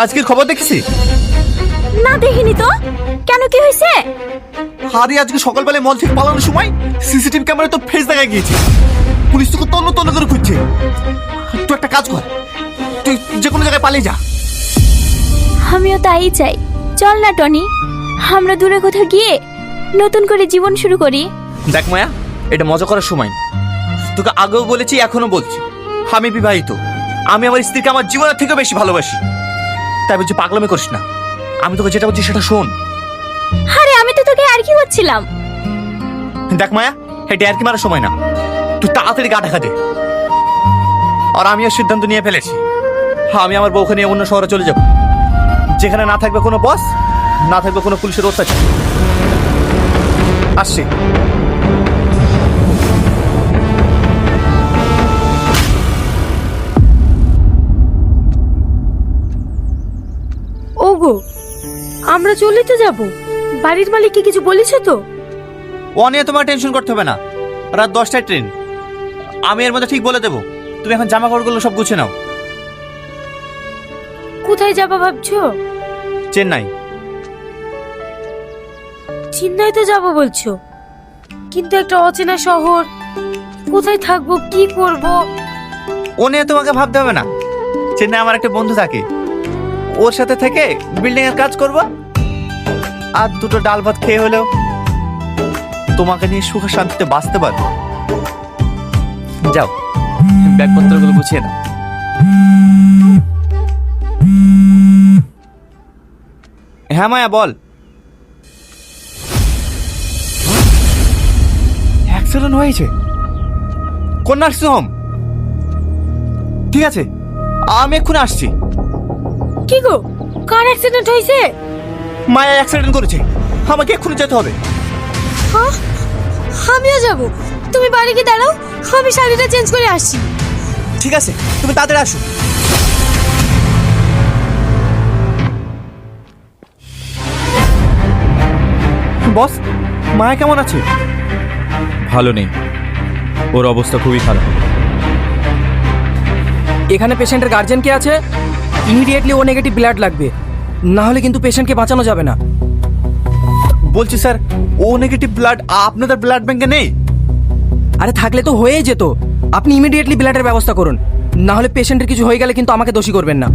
আজকের খবর দেখেছি? না দেখিনি তো। কেন, কি হয়েছে? আরে আজকে সকালবেলায় মল থেকে পালানোর সময় সিসিটিভি ক্যামেরায় তো ফেস দেখা গিয়েছে। পুলিশ তোকে তন্ন তন্ন করে খুঁজছে। তুই একটা কাজ কর, তুই যে কোনো জায়গায় পালিয়ে যা। আমিও তাই চাই। চল না টনি, আমরা দূরে কোথাও গিয়ে নতুন করে জীবন শুরু করি। দেখ মায়া, এটা মজা করার সময় না। তোকে আগেও বলেছি, এখনো বলছি, আমি বিবাহিত। আমি আমার স্ত্রীকে আমার জীবনের থেকে বেশি ভালোবাসি। তাই বলছি পাগলামি করিস না। আমি তোকে যেটা বলছি সেটা শোন। আরে আমি তো তোকে আর কি করছিলাম। দেখ মায়া, এটা আর কি মারার সময় না। তুই তাড়াতাড়ি গা ঢাকা দে। আর আমিও সিদ্ধান্ত নিয়ে ফেলেছি, আমি আমার বউকে নিয়ে অন্য শহরে চলে যাব, যেখানে না থাকবে কোনো বস, না থাকবে কোনো পুলিশের অত্যাচার। আসছি। ওগো, আমরা চলে তো যাব। বাড়ির মালিককে কিছু বলেছো তো? ও নিয়ে তোমার টেনশন করতে হবে না। রাত 10টায় ট্রেন, আমি এর মধ্যে ঠিক বলে দেবো। তুমি এখন জামা কাপড়গুলো সব গুছিয়ে নাও। কোথায় যাবা ভাবছো? চেন্নাই। চেন্নাই তো যাবো বলছো, কিন্তু একটা অচেনা শহর, কোথায় থাকবো, কি করব? ও নিয়ে তোমাকে ভাবতে হবে না। চেন্নাই আমার একটা বন্ধু থাকে, ওর সাথে থেকে বিল্ডিং এর কাজ করব, আর দুটো ডাল ভাত খেয়ে হলেও তোমাকে নিয়ে সুখে শান্তিতে বাঁচতে পারবো। যাও, ব্যাগপত্রগুলো গুছিয়ে নাও। হ্যাঁ মায়া, বল। অ্যাক্সিডেন্ট হয়েছে? কোন নার্সিং হোম? ঠিক আছে, আমি এক্ষুনি আসছি। কি গো, কার অ্যাক্সিডেন্ট হয়েছে? মায়া অ্যাক্সিডেন্ট করেছে, আমাকে এক্ষুনি যেতে হবে। হ্যাঁ, আমিও যাব। তুমি বাড়ি গিয়ে দাঁড়াও, আমি শাড়িটা চেঞ্জ করে আসছি। ঠিক আছে, তুমি তাড়াতাড়ি আসো। বস, মায়া কেমন আছে? ভালো নেই, ওর অবস্থা খুবই খারাপ। এখানে পেশেন্টের গার্জেন কে আছে? ইমিডিয়েটলি ও নেগেটিভ ব্লাড লাগবে, না হলে কিন্তু পেশেন্টকে বাঁচানো যাবে না। বলছি স্যার, ও নেগেটিভ ব্লাড আপনাদের ব্লাড ব্যাংকে নেই? আরে থাকলে তো হয়েই যেত। আপনি ইমিডিয়েটলি ব্লাডের ব্যবস্থা করুন, না হলে পেশেন্টের কিছু হয়ে গেলে কিন্তু আমাকে দোষী করবেন না।